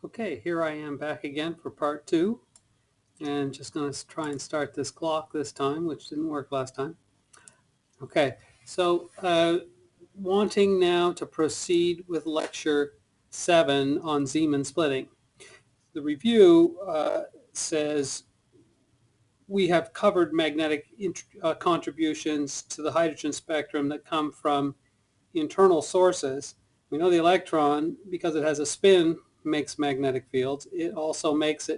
Okay, here I am back again for part 2, and just going to try and start this clock this time, which didn't work last time. Okay, so wanting now to proceed with lecture 7 on Zeeman splitting. The review says we have covered magnetic contributions to the hydrogen spectrum that come from internal sources. We know the electron, because it has a spin, makes magnetic fields. It also makes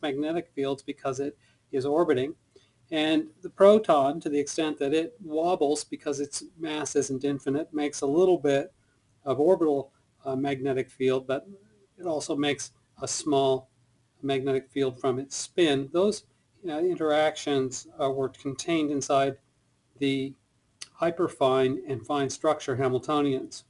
magnetic fields because it is orbiting. And the proton, to the extent that it wobbles because its mass isn't infinite, makes a little bit of orbital magnetic field, but it also makes a small magnetic field from its spin. Those interactions were contained inside the hyperfine and fine structure Hamiltonians.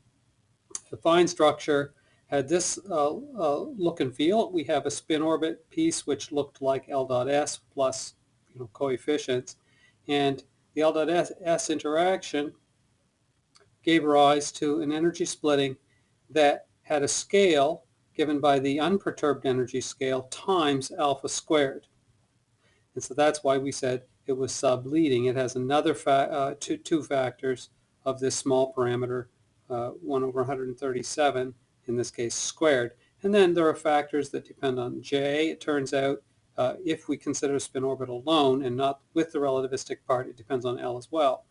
The fine structure had this look and feel. We have a spin orbit piece which looked like L dot S plus coefficients, and the L dot S interaction gave rise to an energy splitting that had a scale given by the unperturbed energy scale times alpha squared. And so that's why we said it was subleading. It has another two factors of this small parameter, 1 over 137, in this case squared. And then there are factors that depend on J. It turns out if we consider spin orbit alone and not with the relativistic part, it depends on L as well.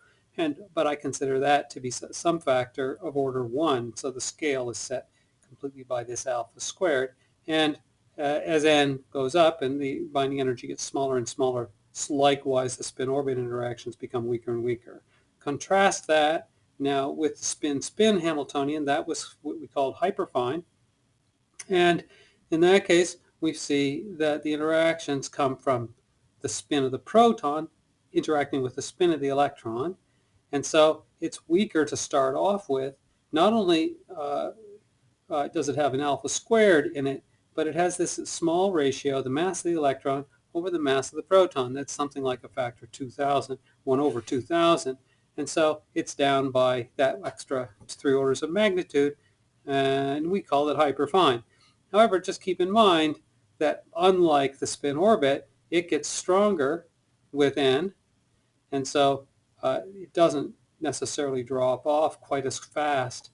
But I consider that to be some factor of order 1, so the scale is set completely by this alpha squared. And as n goes up and the binding energy gets smaller and smaller, likewise the spin-orbit interactions become weaker and weaker. Contrast that now with the spin-spin Hamiltonian. That was what we called hyperfine. And in that case, we see that the interactions come from the spin of the proton interacting with the spin of the electron. And so it's weaker to start off with. Not only does it have an alpha squared in it, but it has this small ratio, the mass of the electron over the mass of the proton. That's something like a factor 2,000, 1 over 2,000. And so it's down by that extra 3 orders of magnitude, and we call it hyperfine. However, just keep in mind that unlike the spin orbit, it gets stronger with n, and so it doesn't necessarily drop off quite as fast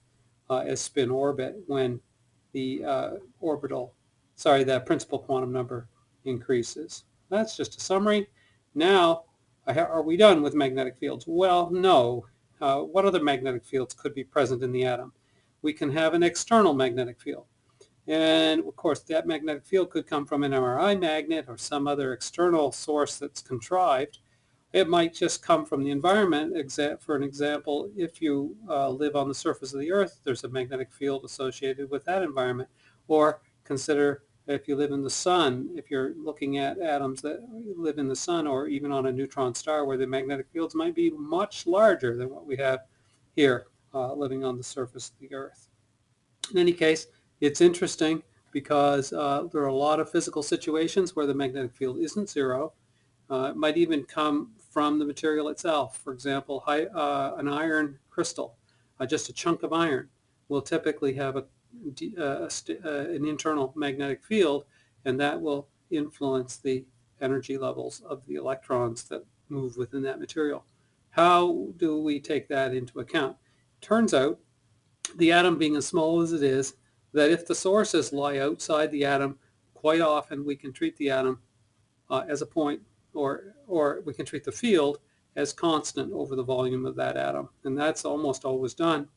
as spin orbit when the the principal quantum number increases. That's just a summary. Now, are we done with magnetic fields? Well, no. What other magnetic fields could be present in the atom? We can have an external magnetic field. And of course, that magnetic field could come from an MRI magnet or some other external source that's contrived. It might just come from the environment. For an example, if you live on the surface of the Earth, there's a magnetic field associated with that environment. Or consider if you live in the sun, if you're looking at atoms that live in the sun or even on a neutron star where the magnetic fields might be much larger than what we have here living on the surface of the Earth. In any case, it's interesting because there are a lot of physical situations where the magnetic field isn't zero. It might even come from the material itself. For example, an iron crystal, just a chunk of iron, will typically have an internal magnetic field, and that will influence the energy levels of the electrons that move within that material. How do we take that into account? Turns out, the atom being as small as it is, that if the sources lie outside the atom, quite often we can treat the atom as a point, or we can treat the field as constant over the volume of that atom. And that's almost always done.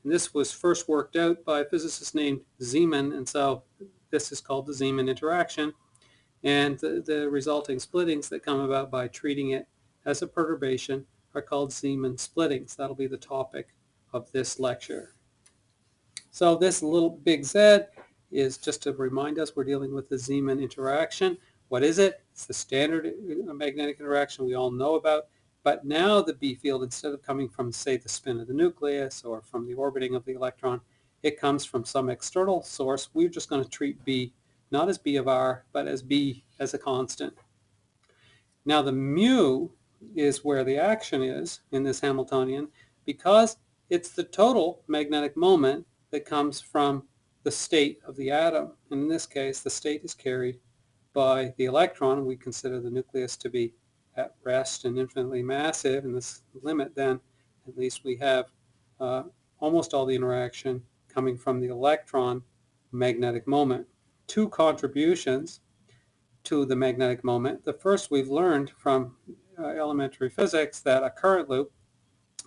And this was first worked out by a physicist named Zeeman, and so this is called the Zeeman interaction. And the resulting splittings that come about by treating it as a perturbation are called Zeeman splittings. That'll be the topic of this lecture. So this little big Z is just to remind us we're dealing with the Zeeman interaction. What is it? It's the standard magnetic interaction we all know about. But now the B field, instead of coming from, say, the spin of the nucleus or from the orbiting of the electron, it comes from some external source. We're just going to treat B not as B of R, but as B as a constant. Now the mu is where the action is in this Hamiltonian because it's the total magnetic moment that comes from the state of the atom. And in this case, the state is carried by the electron. We consider the nucleus to be at rest and infinitely massive. In this limit, then, at least we have almost all the interaction coming from the electron magnetic moment. Two contributions to the magnetic moment. The first, we've learned from elementary physics that a current loop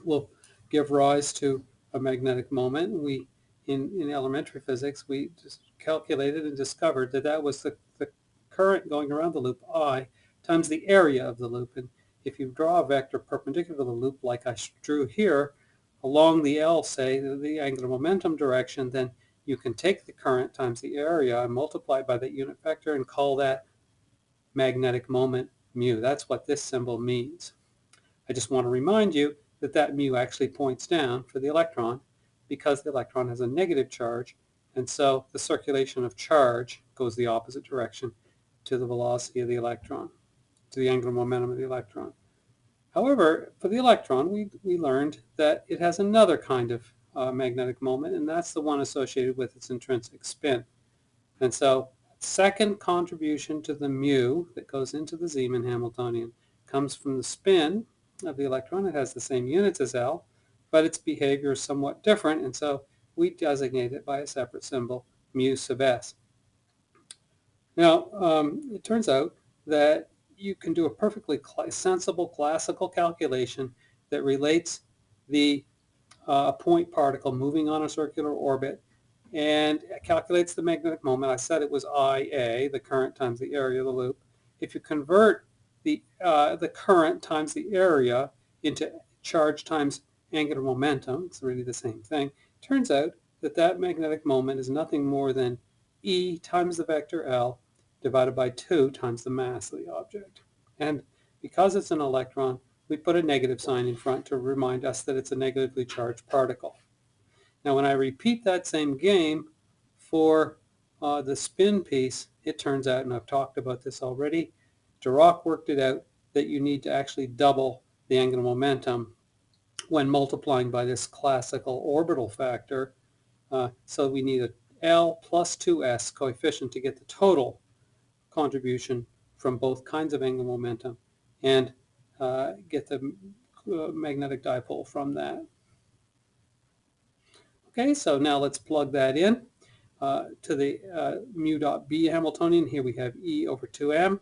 will give rise to a magnetic moment. We, in elementary physics, we just calculated and discovered that that was the current going around the loop, I, times the area of the loop. And if you draw a vector perpendicular to the loop like I drew here, along the L, say, the angular momentum direction, then you can take the current times the area and multiply by that unit vector and call that magnetic moment mu. That's what this symbol means. I just want to remind you that that mu actually points down for the electron because the electron has a negative charge, and so the circulation of charge goes the opposite direction to the velocity of the electron, to the angular momentum of the electron. However, for the electron, we learned that it has another kind of magnetic moment, and that's the one associated with its intrinsic spin. And so second contribution to the mu that goes into the Zeeman Hamiltonian comes from the spin of the electron. It has the same units as L, but its behavior is somewhat different, and so we designate it by a separate symbol, mu sub s. Now, it turns out that you can do a perfectly sensible classical calculation that relates the point particle moving on a circular orbit and calculates the magnetic moment. I said it was IA, the current times the area of the loop. If you convert the current times the area into charge times angular momentum, it's really the same thing, turns out that that magnetic moment is nothing more than E times the vector L divided by 2 times the mass of the object. And because it's an electron, we put a negative sign in front to remind us that it's a negatively charged particle. Now, when I repeat that same game for the spin piece, it turns out, and I've talked about this already, Dirac worked it out that you need to actually double the angular momentum when multiplying by this classical orbital factor. So we need a L plus 2s coefficient to get the total contribution from both kinds of angular momentum and get the magnetic dipole from that. Okay, so now let's plug that in to the mu dot B Hamiltonian. Here we have E over 2m.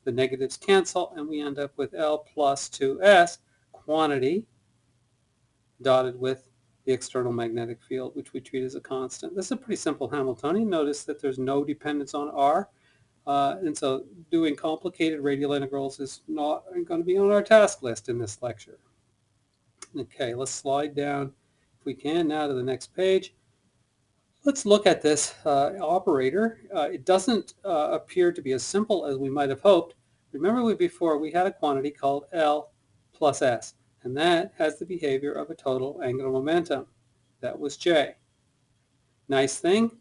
The negatives cancel, and we end up with L plus 2s quantity dotted with the external magnetic field, which we treat as a constant. This is a pretty simple Hamiltonian. Notice that there's no dependence on R. And so doing complicated radial integrals is not going to be on our task list in this lecture. Okay, let's slide down, if we can, now to the next page. Let's look at this operator. It doesn't appear to be as simple as we might have hoped. Remember before we had a quantity called L plus S, and that has the behavior of a total angular momentum. That was J. Nice thing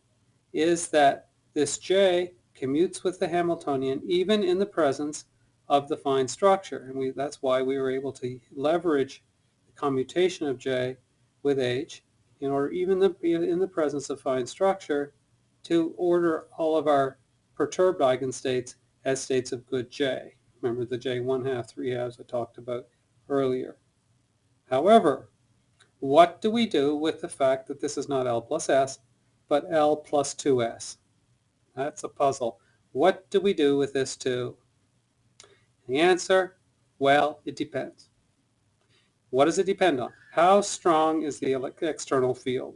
is that this J commutes with the Hamiltonian even in the presence of the fine structure, and that's why we were able to leverage the commutation of J with H in order, even in the presence of fine structure, to order all of our perturbed eigenstates as states of good J. Remember the J 1/2, 3/2 I talked about earlier. However, what do we do with the fact that this is not L plus S, but L plus 2S? That's a puzzle. What do we do with this too? The answer, well, it depends. What does it depend on? How strong is the external field?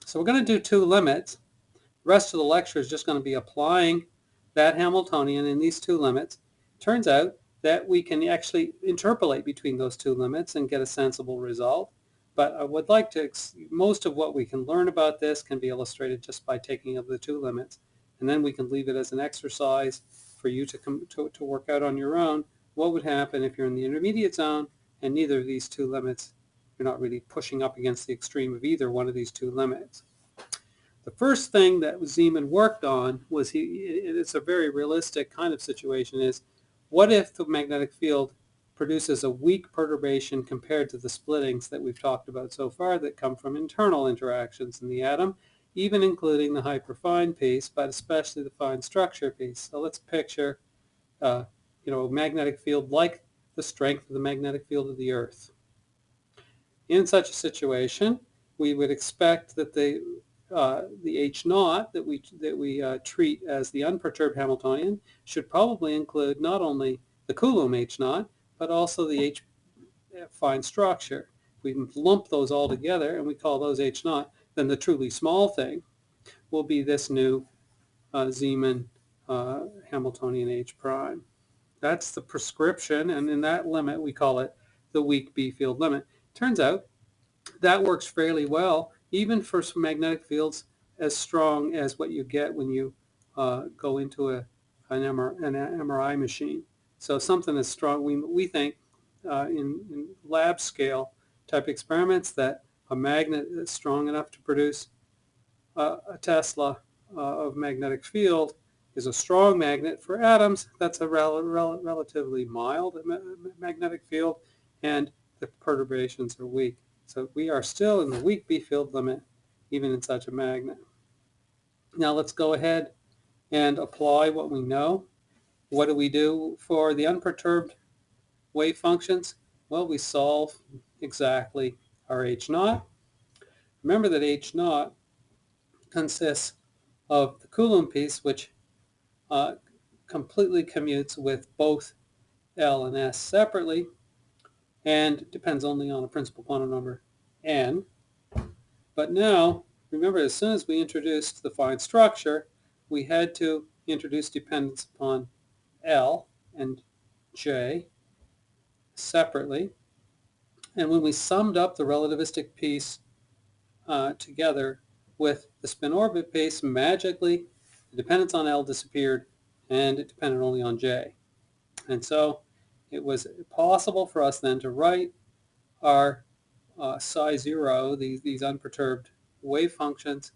So we're going to do two limits. The rest of the lecture is just going to be applying that Hamiltonian in these two limits. Turns out that we can actually interpolate between those two limits and get a sensible result. But I would like to, most of what we can learn about this can be illustrated just by taking of the two limits. And then we can leave it as an exercise for you to work out on your own what would happen if you're in the intermediate zone and neither of these two limits, you're not really pushing up against the extreme of either one of these two limits. The first thing that Zeeman worked on was, it's a very realistic kind of situation, is what if the magnetic field produces a weak perturbation compared to the splittings that we've talked about so far that come from internal interactions in the atom, even including the hyperfine piece, but especially the fine structure piece. So let's picture a magnetic field like the strength of the magnetic field of the Earth. In such a situation, we would expect that the H naught that we treat as the unperturbed Hamiltonian should probably include not only the Coulomb H naught, but also the H fine structure. We lump those all together and we call those H naught. Then the truly small thing will be this new Zeeman Hamiltonian H prime. That's the prescription, and in that limit we call it the weak B field limit. Turns out that works fairly well even for some magnetic fields as strong as what you get when you go into an MRI machine. So something as strong, we think in lab scale type experiments, that a magnet is strong enough to produce a Tesla of magnetic field is a strong magnet for atoms. That's a relatively mild magnetic field, and the perturbations are weak. So we are still in the weak B field limit even in such a magnet. Now let's go ahead and apply what we know. What do we do for the unperturbed wave functions? Well, we solve exactly our H naught. Remember that H naught consists of the Coulomb piece, which completely commutes with both L and S separately, and depends only on a principal quantum number n. But now, remember, as soon as we introduced the fine structure, we had to introduce dependence upon L and J separately. And when we summed up the relativistic piece together with the spin orbit piece, magically the dependence on L disappeared and it depended only on J. And so it was possible for us then to write our psi0, these unperturbed wave functions,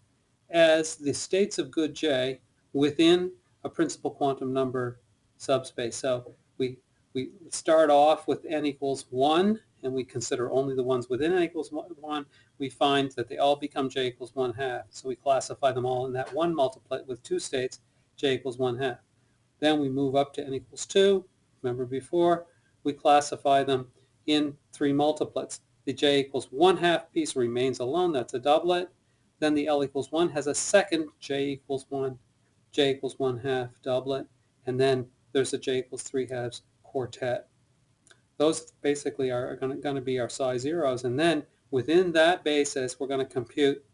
as the states of good J within a principal quantum number subspace. So we start off with n equals 1, and we consider only the ones within n equals 1. We find that they all become J equals 1/2. So we classify them all in that one multiplet with two states, J equals 1/2. Then we move up to n equals 2. Remember before, we classify them in three multiplets. The J equals 1/2 piece remains alone. That's a doublet. Then the L equals 1 has a second J equals 1, J equals 1/2 doublet. And then there's a J equals 3/2 quartet. Those basically are going to be our psi zeros. And then within that basis, we're going to compute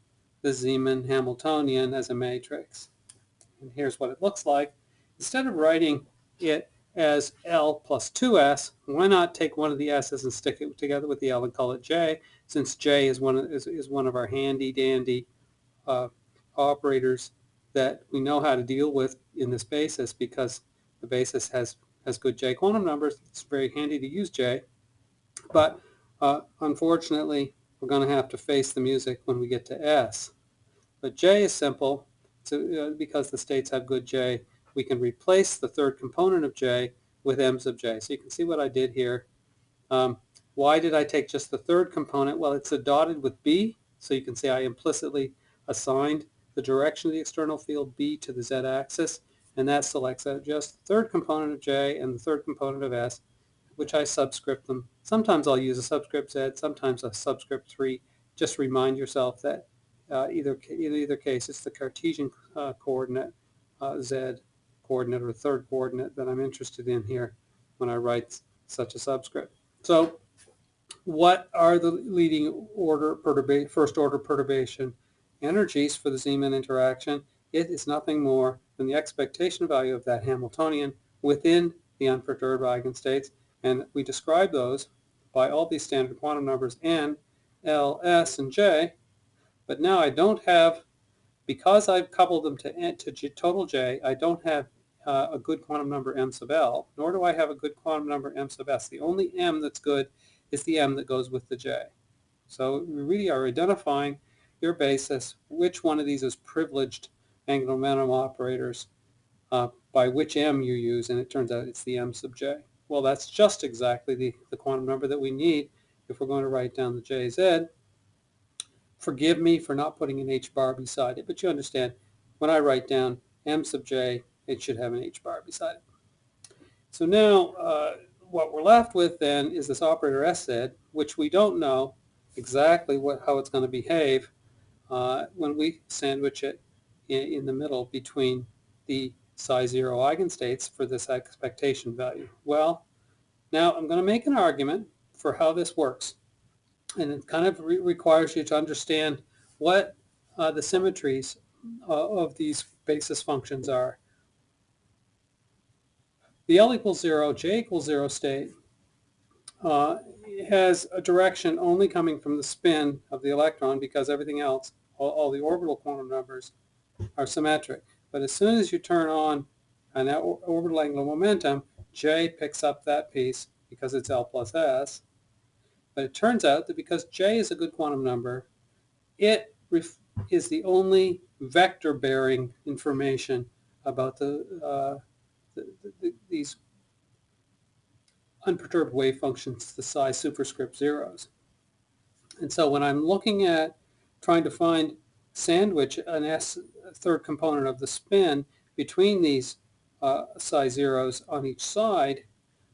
the Zeeman Hamiltonian as a matrix. And here's what it looks like. Instead of writing it as L plus 2s, why not take one of the s's and stick it together with the L and call it J, since J is one of our handy-dandy operators that we know how to deal with in this basis, because the basis has good J quantum numbers. It's very handy to use J, but unfortunately we're going to have to face the music when we get to S. But J is simple. So, because the states have good J, we can replace the third component of J with M sub J. So you can see what I did here. Why did I take just the third component? Well, it's dotted with B, so you can see I implicitly assigned the direction of the external field B to the z-axis, and that selects out just the third component of J and the third component of S, which I subscript them. Sometimes I'll use a subscript Z, sometimes a subscript 3. Just remind yourself that in either case, it's the Cartesian coordinate, Z coordinate, or third coordinate that I'm interested in here when I write such a subscript. So what are the leading order first order perturbation energies for the Zeeman interaction? It is nothing more than the expectation value of that Hamiltonian within the unperturbed eigenstates, and we describe those by all these standard quantum numbers n, L, S, and J. But now I don't have, because I've coupled them to total J, I don't have a good quantum number M sub L, nor do I have a good quantum number M sub S. The only M that's good is the M that goes with the J. So we really are identifying your basis, which one of these is privileged angular momentum operators by which M you use, and it turns out it's the M sub J. Well, that's just exactly the quantum number that we need if we're going to write down the JZ. forgive me for not putting an h bar beside it, but you understand, when I write down m sub j, it should have an h bar beside it. So now what we're left with then is this operator sz, which we don't know exactly how it's going to behave when we sandwich it in the middle between the psi0 eigenstates for this expectation value. Well, now I'm going to make an argument for how this works. And it kind of requires you to understand what the symmetries of these basis functions are. The L equals 0, J equals 0 state has a direction only coming from the spin of the electron because everything else, all the orbital quantum numbers, are symmetric. But as soon as you turn on an orbital angular momentum, J picks up that piece because it's L plus S. But it turns out that because J is a good quantum number, it is the only vector-bearing information about these unperturbed wave functions, the psi superscript zeros. And so when I'm looking at trying to sandwich an S third component of the spin between these psi zeros on each side,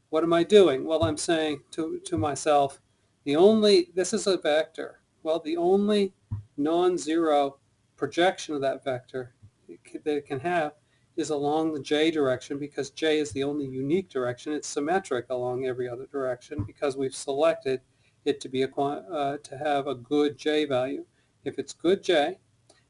what am I doing? Well, I'm saying to myself, this is a vector. Well, the only non-zero projection of that vector that it can have is along the j direction, because j is the only unique direction. It's symmetric along every other direction because we've selected it to be to have a good j value. If it's good j,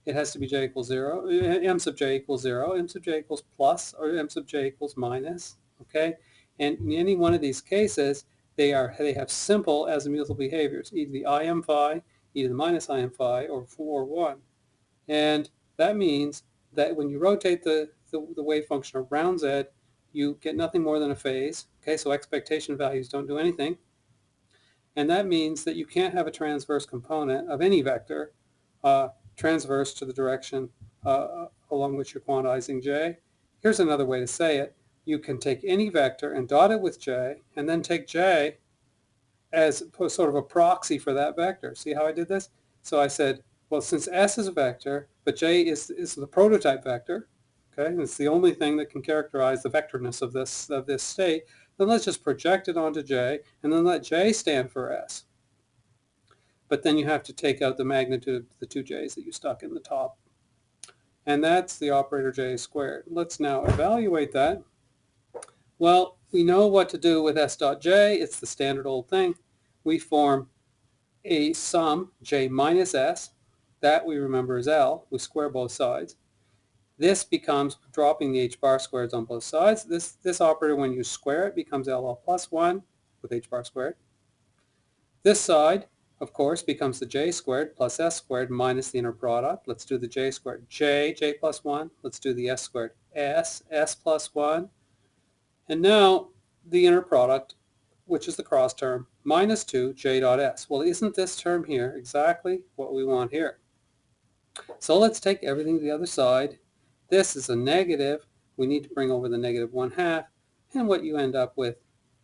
it has to be j equals 0, m sub j equals 0, m sub j equals plus, or m sub j equals minus. Okay, and in any one of these cases, they have simple azimuthal behaviors, either the im phi, either the minus im phi, or 1. And that means that when you rotate the wave function around z, you get nothing more than a phase. Okay, so expectation values don't do anything. And that means that you can't have a transverse component of any vector transverse to the direction along which you're quantizing j. Here's another way to say it. You can take any vector and dot it with j, and then take j as sort of a proxy for that vector. See how I did this? So I said, well, since S is a vector, but j is the prototype vector, okay, and it's the only thing that can characterize the vectorness of this state, then let's just project it onto j, and then let j stand for S. But then you have to take out the magnitude of the two j's that you stuck in the top. And that's the operator j squared. Let's now evaluate that. Well, we know what to do with S dot j. It's the standard old thing. We form a sum, j minus S. That we remember is L. We square both sides. This becomes, dropping the h bar squareds on both sides, this operator, when you square it, becomes LL plus 1 with h bar squared. This side, of course, becomes the j squared plus s squared minus the inner product. Let's do the j squared. J plus 1. Let's do the s squared. S plus 1. And now the inner product, which is the cross term, minus 2 j dot s. Well, isn't this term here exactly what we want here? So let's take everything to the other side. This is a negative. We need to bring over the negative 1/2. And what you end up with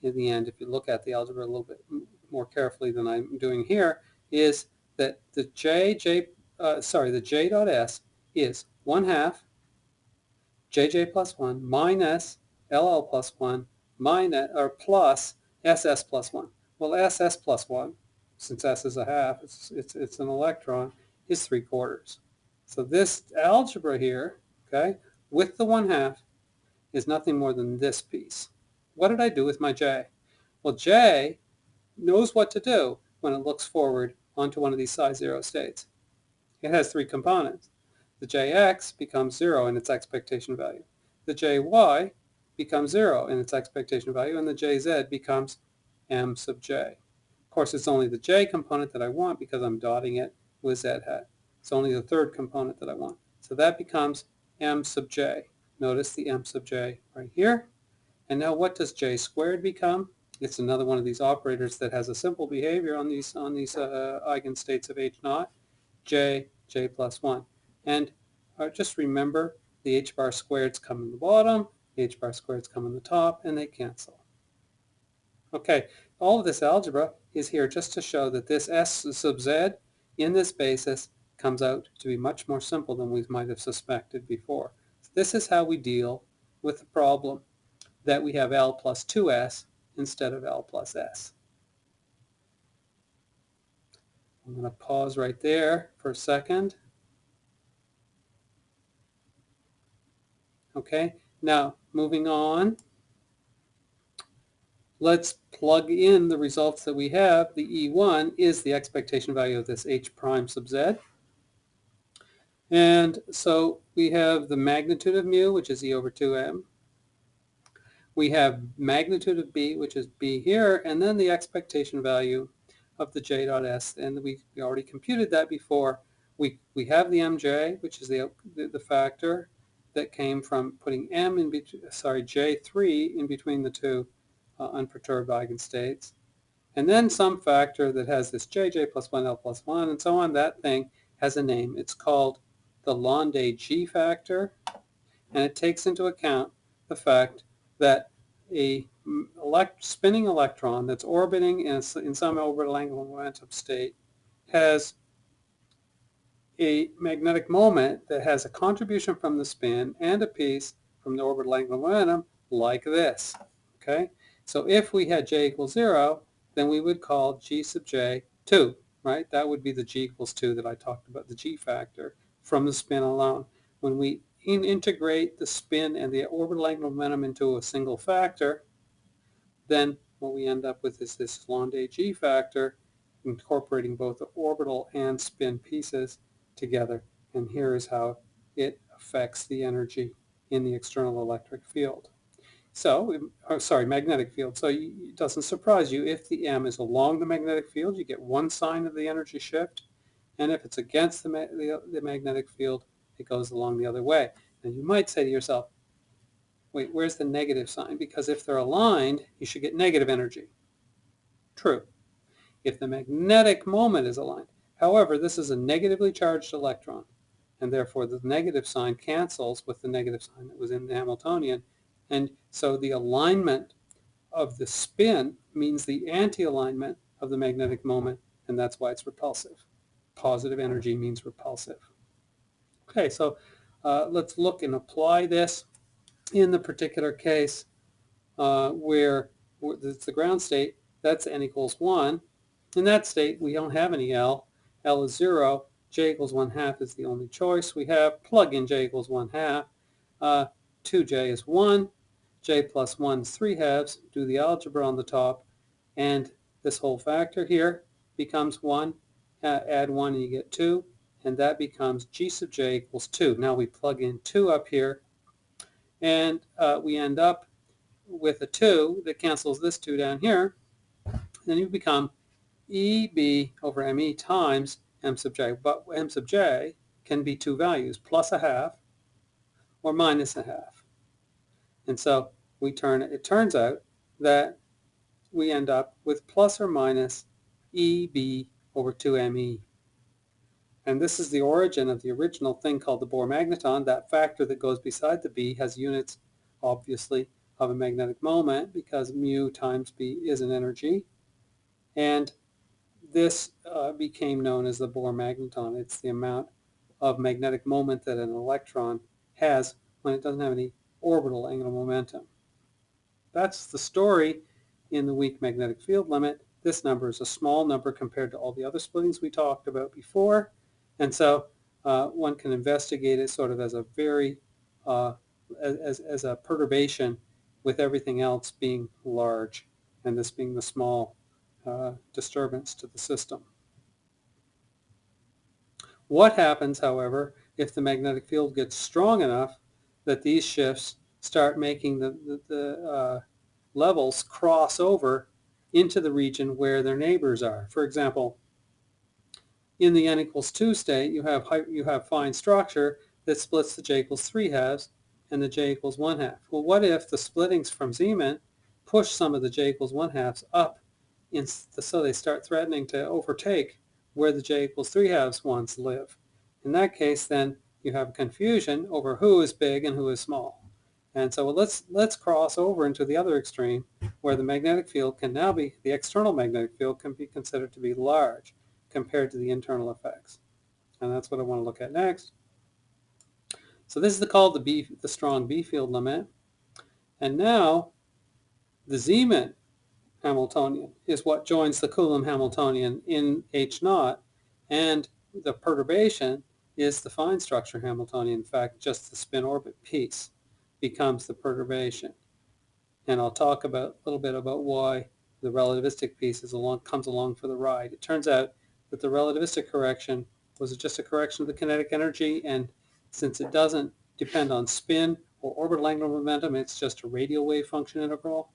in the end, if you look at the algebra a little bit more carefully than I'm doing here, is that the j dot s is 1/2 jj plus 1 minus ll plus 1 minus, or plus ss plus 1. Well, ss plus 1, since s is a half, it's an electron, is 3/4. So this algebra here, okay, with the 1/2 is nothing more than this piece. What did I do with my j? Well, j knows what to do when it looks forward onto one of these psi 0 states. It has three components. The jx becomes 0 in its expectation value. The jy becomes 0 in its expectation value, and the jz becomes m sub j. Of course, it's only the j component that I want because I'm dotting it with z hat. It's only the third component that I want. So that becomes m sub j. Notice the m sub j right here. And now what does j squared become? It's another one of these operators that has a simple behavior on these eigenstates of h naught, j plus 1. And just remember, the h bar squareds come in the bottom, the h bar squareds come in the top, and they cancel. Okay, all of this algebra is here just to show that this s sub z in this basis comes out to be much more simple than we might have suspected before. This is how we deal with the problem that we have L plus 2s instead of L plus s. I'm going to pause right there for a second. Okay, now moving on, let's plug in the results that we have. The E1 is the expectation value of this H prime sub z. And so we have the magnitude of mu, which is E over 2m. We have magnitude of B, which is B here, and then the expectation value of the J dot S, and we already computed that before. We have the MJ, which is the factor that came from putting M in between, J3 in between the two unperturbed eigenstates. And then some factor that has this JJ plus 1 L plus 1 and so on. That thing has a name. It's called the Landé G factor, and it takes into account the fact that a spinning electron that's orbiting in some orbital angular momentum state has a magnetic moment that has a contribution from the spin and a piece from the orbital angular momentum like this. Okay, so if we had J equals 0, then we would call G sub J 2, right? That would be the G equals 2 that I talked about, the G factor from the spin alone. When we integrate the spin and the orbital angular momentum into a single factor, then what we end up with is this Landé G factor incorporating both the orbital and spin pieces together. And here is how it affects the energy in the external electric field. So, magnetic field. So it doesn't surprise you if the M is along the magnetic field, you get one sign of the energy shift. And if it's against the magnetic field, it goes along the other way. Now you might say to yourself, wait, where's the negative sign? Because if they're aligned, you should get negative energy. True, if the magnetic moment is aligned. However, this is a negatively charged electron, and therefore the negative sign cancels with the negative sign that was in the Hamiltonian. And so the alignment of the spin means the anti-alignment of the magnetic moment, and that's why it's repulsive. Positive energy means repulsive. Okay, so let's look and apply this in the particular case where it's the ground state. That's n equals 1. In that state, we don't have any L. L is 0. J equals 1/2 is the only choice we have. Plug in J equals 1/2. 2J is 1. J plus 1 is 3/2. Do the algebra on the top. And this whole factor here becomes 1. Add 1 and you get 2. And that becomes G sub J equals 2. Now we plug in 2 up here. And we end up with a 2 that cancels this 2 down here. Then you become EB over ME times M sub J. But M sub J can be two values, plus 1/2 or minus 1/2. And so it turns out that we end up with plus or minus EB over 2ME. And this is the origin of the original thing called the Bohr magneton. That factor that goes beside the B has units, obviously, of a magnetic moment because mu times B is an energy. And this became known as the Bohr magneton. It's the amount of magnetic moment that an electron has when it doesn't have any orbital angular momentum. That's the story in the weak magnetic field limit. This number is a small number compared to all the other splittings we talked about before. And so one can investigate it sort of as a very, as a perturbation with everything else being large and this being the small disturbance to the system. What happens, however, if the magnetic field gets strong enough that these shifts start making the levels cross over into the region where their neighbors are? For example, in the n equals 2 state, you have fine structure that splits the J equals 3/2 and the J equals 1/2. Well, what if the splittings from Zeeman push some of the J equals 1/2 up so they start threatening to overtake where the J equals 3/2 ones live? In that case, then you have confusion over who is big and who is small. And so let's cross over into the other extreme where the magnetic field can now be, the external magnetic field can be considered to be large. compared to the internal effects. And that's what I want to look at next. So this is called the strong B field limit. And now the Zeeman Hamiltonian is what joins the Coulomb Hamiltonian in H naught, and the perturbation is the fine structure Hamiltonian. In fact, just the spin orbit piece becomes the perturbation. And I'll talk a little bit about why the relativistic piece comes along for the ride. It turns out that the relativistic correction was just a correction of the kinetic energy, and since it doesn't depend on spin or orbital angular momentum, it's just a radial wave function integral.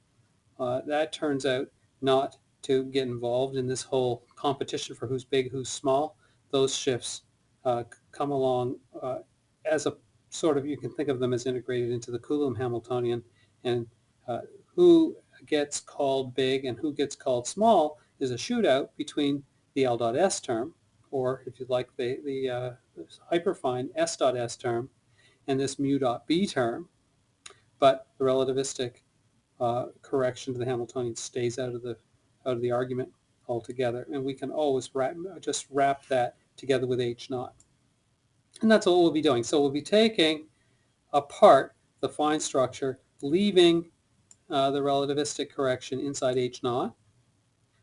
That turns out not to get involved in this whole competition for who's big, who's small. Those shifts come along as a sort of, you can think of them as integrated into the Coulomb Hamiltonian, and who gets called big and who gets called small is a shootout between the L dot S term, or if you like the hyperfine S dot S term, and this mu dot B term, but the relativistic correction to the Hamiltonian stays out of the argument altogether, and we can always just wrap that together with H naught. And that's what we'll be doing. So we'll be taking apart the fine structure, leaving the relativistic correction inside H naught,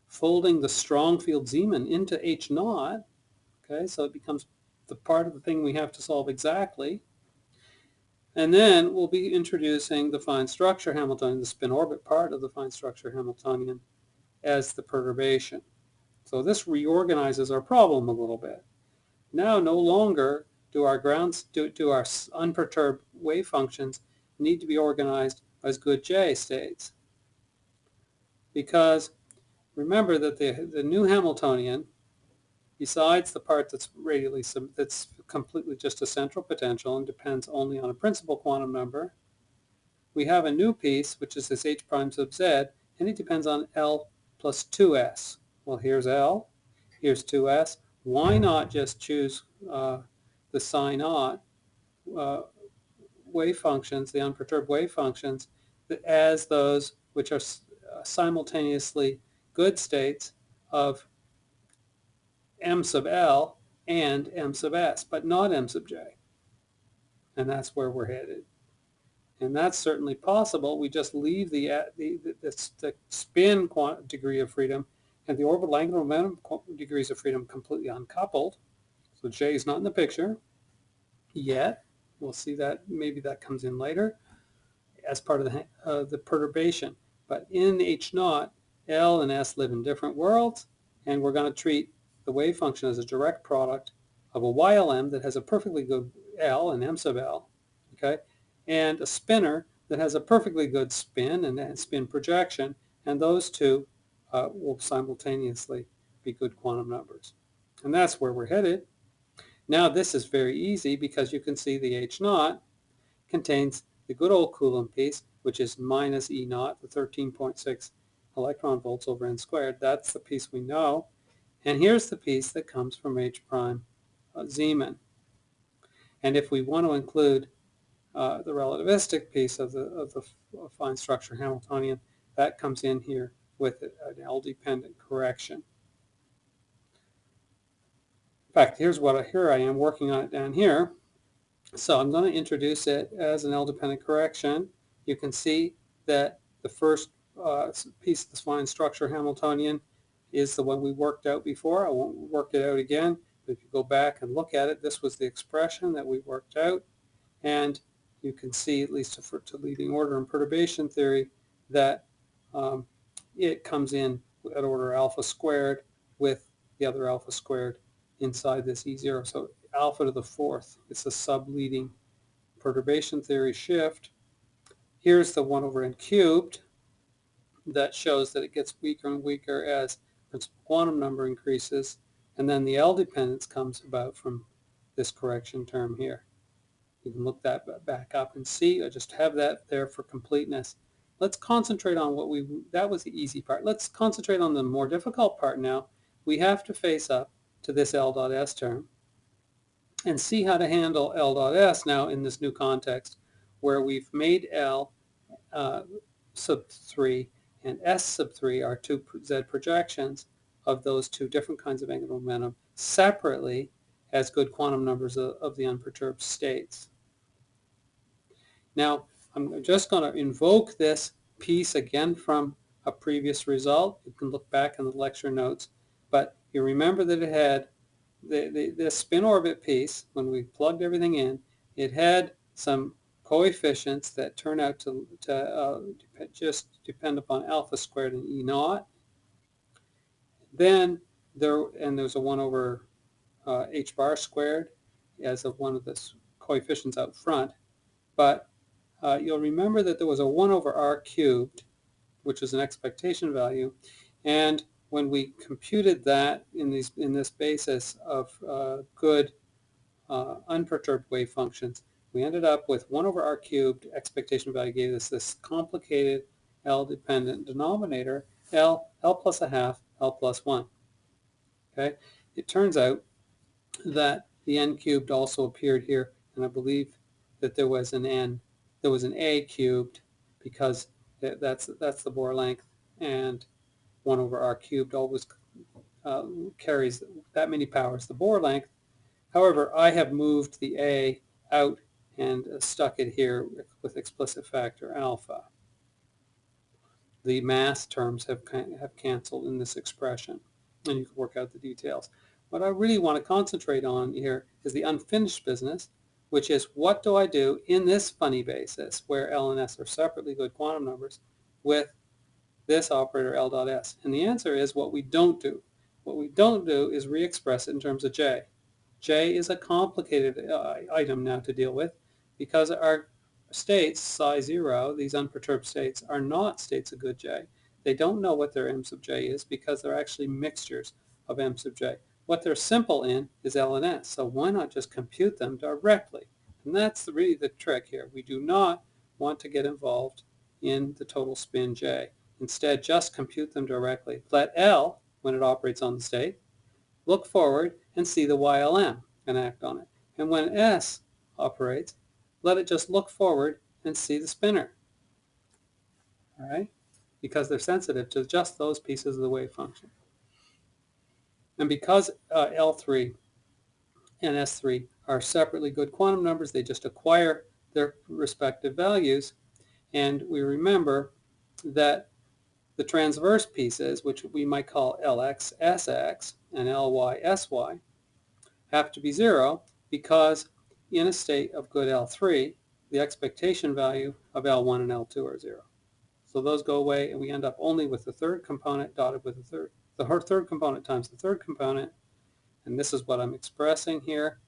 folding the strong field Zeeman into H naught, okay, so it becomes the part of the thing we have to solve exactly. And then we'll be introducing the fine structure Hamiltonian, the spin orbit part of the fine structure Hamiltonian, as the perturbation. So this reorganizes our problem a little bit. Now no longer do our unperturbed wave functions need to be organized as good J states, because remember that the new Hamiltonian, besides the part that's that's completely just a central potential and depends only on a principal quantum number, we have a new piece, which is this H prime sub Z, and it depends on L plus 2S. Well, here's L, here's 2S. Why not just choose the psi naught wave functions, the unperturbed wave functions, as those which are simultaneously good states of M sub L and M sub S, but not M sub J. And that's where we're headed. And that's certainly possible. We just leave the spin degree of freedom and the orbital angular momentum degrees of freedom completely uncoupled. So J is not in the picture yet. We'll see that maybe that comes in later as part of the perturbation. But in H naught, L and S live in different worlds, and we're going to treat the wave function as a direct product of a YLM that has a perfectly good L and M sub L, okay, and a spinner that has a perfectly good spin and spin projection, and those two will simultaneously be good quantum numbers. And that's where we're headed. Now this is very easy because you can see the H naught contains the good old Coulomb piece, which is minus E naught, the 13.6 electron volts over n squared. That's the piece we know. And here's the piece that comes from H prime Zeeman. And if we want to include the relativistic piece of the fine structure Hamiltonian, that comes in here with an L-dependent correction. In fact, here I am working on it down here. So I'm going to introduce it as an L-dependent correction. You can see that the first piece of the fine structure Hamiltonian is the one we worked out before. I won't work it out again, but if you go back and look at it, this was the expression that we worked out. And you can see, at least to leading order and perturbation theory, that it comes in at order alpha squared with the other alpha squared inside this E0. So alpha to the fourth. It's a sub-leading perturbation theory shift. Here's the 1 over n cubed that shows that it gets weaker and weaker as principal quantum number increases, and then the L dependence comes about from this correction term here. You can look that back up and see. I just have that there for completeness. Let's concentrate on that was the easy part. Let's concentrate on the more difficult part now. We have to face up to this L dot S term and see how to handle L dot S now in this new context where we've made L sub 3 and S sub 3 are two Z projections of those two different kinds of angular momentum separately as good quantum numbers of the unperturbed states. Now, I'm just going to invoke this piece again from a previous result. You can look back in the lecture notes, but you remember that it had the spin orbit piece. When we plugged everything in, it had some coefficients that turn out to just depend upon alpha squared and E naught. Then there's a 1 over h bar squared as of one of the coefficients out front. But you'll remember that there was a 1 over r cubed, which is an expectation value. And when we computed that in this basis of good unperturbed wave functions, we ended up with 1 over r cubed expectation value gave us this complicated L-dependent denominator, L plus a half, L plus 1. Okay? It turns out that the n cubed also appeared here, and I believe that there was an a cubed, because that's the Bohr length, and 1 over r cubed always carries that many powers the Bohr length. However, I have moved the a out and stuck it here with explicit factor alpha. The mass terms have canceled in this expression, and you can work out the details. What I really want to concentrate on here is the unfinished business, which is what do I do in this funny basis where L and S are separately good quantum numbers with this operator L dot S? And the answer is what we don't do. What we don't do is re-express it in terms of J. J is a complicated item now to deal with, because our states, psi 0, these unperturbed states, are not states of good J. They don't know what their M sub J is because they're actually mixtures of M sub J. What they're simple in is L and S, so why not just compute them directly? And that's really the trick here. We do not want to get involved in the total spin J. Instead, just compute them directly. Let L, when it operates on the state, look forward and see the YLM and act on it. And when S operates, let it just look forward and see the spinner. All right? Because they're sensitive to just those pieces of the wave function. And because L3 and S3 are separately good quantum numbers, they just acquire their respective values. And we remember that the transverse pieces, which we might call Lx, Sx, and Ly, Sy, have to be 0 because in a state of good L3, the expectation value of L1 and L2 are 0. So those go away, and we end up only with the third component dotted with the third component times the third component. And this is what I'm expressing here.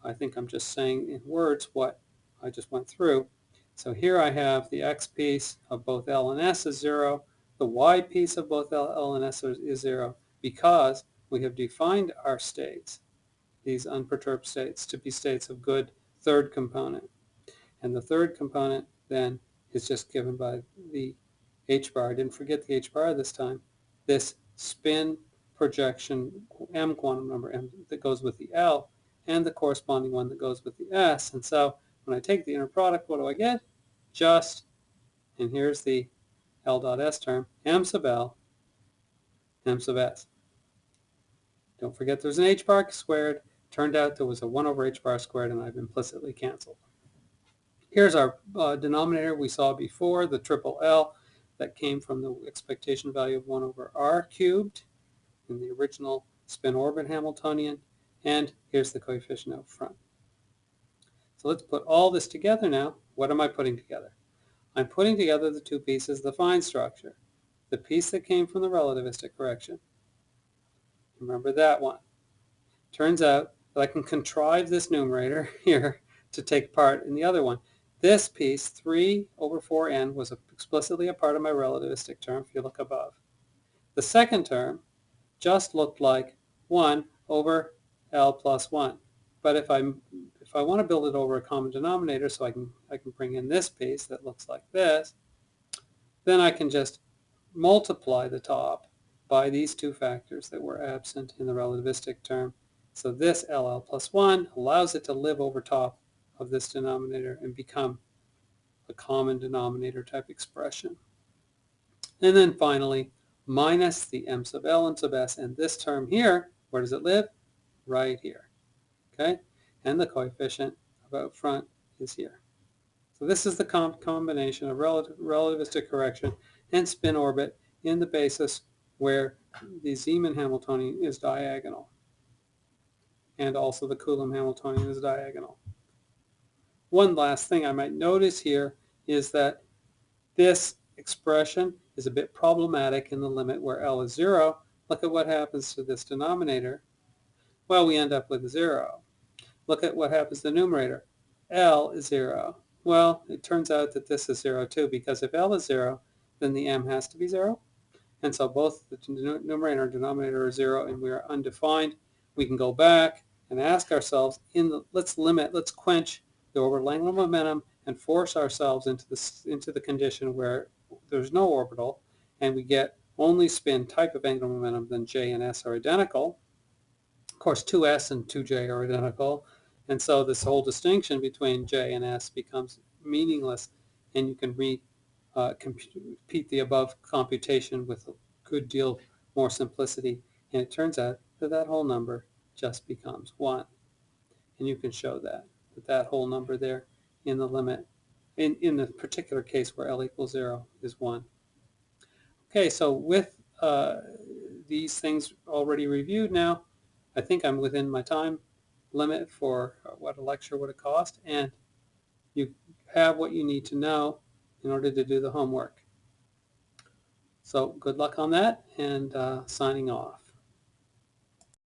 I think I'm just saying in words what I just went through. So here I have the X piece of both L and S is 0. The Y piece of both L and S is 0 because we have defined our states, these unperturbed states, to be states of good third component. And the third component then is just given by the h bar. I didn't forget the h bar this time. This spin projection M quantum number M that goes with the L and the corresponding one that goes with the S. And so when I take the inner product, what do I get? Just, and here's the L dot S term, M sub L, M sub S. Don't forget there's an h bar squared. Turned out there was a 1 over h bar squared, and I've implicitly canceled. Here's our denominator we saw before, the triple L that came from the expectation value of 1 over r cubed in the original spin orbit Hamiltonian. And here's the coefficient out front. So let's put all this together now. What am I putting together? I'm putting together the two pieces of the fine structure. The piece that came from the relativistic correction. Remember that one. Turns out that I can contrive this numerator here to take part in the other one. This piece, 3 over 4n, was explicitly a part of my relativistic term, if you look above. The second term just looked like 1 over L plus 1. But if I want to build it over a common denominator so I can bring in this piece that looks like this, then I can just multiply the top by these two factors that were absent in the relativistic term. So this LL plus 1 allows it to live over top of this denominator and become a common denominator type expression. And then finally, minus the m sub L, m sub S, and this term here, where does it live? Right here. Okay? And the coefficient of out front is here. So this is the combination of relativistic correction and spin orbit in the basis where the Zeeman Hamiltonian is diagonal. And also the Coulomb Hamiltonian is diagonal. One last thing I might notice here is that this expression is a bit problematic in the limit where L is 0. Look at what happens to this denominator. Well, we end up with 0. Look at what happens to the numerator. L is 0. Well, it turns out that this is 0 too, because if L is 0, then the m has to be 0. And so both the numerator and denominator are 0, and we are undefined. We can go back and ask ourselves, let's quench the orbital angular momentum and force ourselves into the condition where there's no orbital, and we get only spin type of angular momentum, then J and S are identical. Of course, 2S and 2J are identical, and so this whole distinction between J and S becomes meaningless, and you can repeat the above computation with a good deal more simplicity, and it turns out that that whole number just becomes 1. And you can show that whole number there in the limit, in the particular case where L equals 0 is 1. Okay, so with these things already reviewed now, I think I'm within my time limit for what a lecture would have cost, and you have what you need to know in order to do the homework. So good luck on that, and signing off.